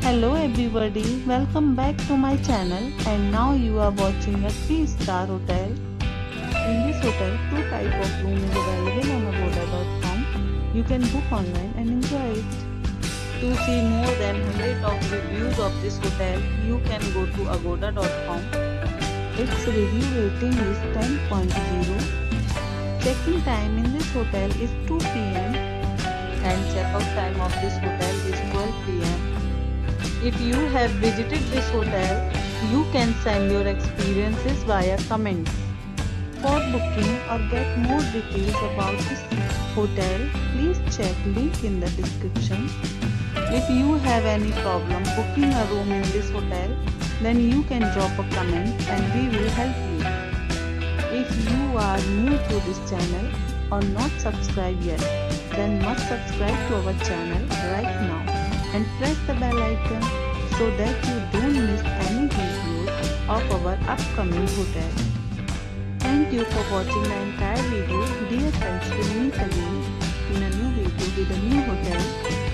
Hello everybody, welcome back to my channel and now you are watching a 3-star hotel. In this hotel, two type of room is available on agoda.com. You can book online and enjoy it. To see more than 100 of reviews of this hotel, you can go to agoda.com. Its review rating is 10.0. Check-in time in this hotel is 2 p.m. and check-out time of this hotel is 12 p.m. If you have visited this hotel, you can send your experiences via comments. For booking or get more details about this hotel, please check link in the description. If you have any problem booking a room in this hotel, then you can drop a comment and we will help you. If you are new to this channel or not subscribed yet, then must subscribe to our channel right now and press the bell icon so that you don't miss any videos of our upcoming hotel. Thank you for watching the entire video. Dear friends, we'll meet again in a new video with a new hotel.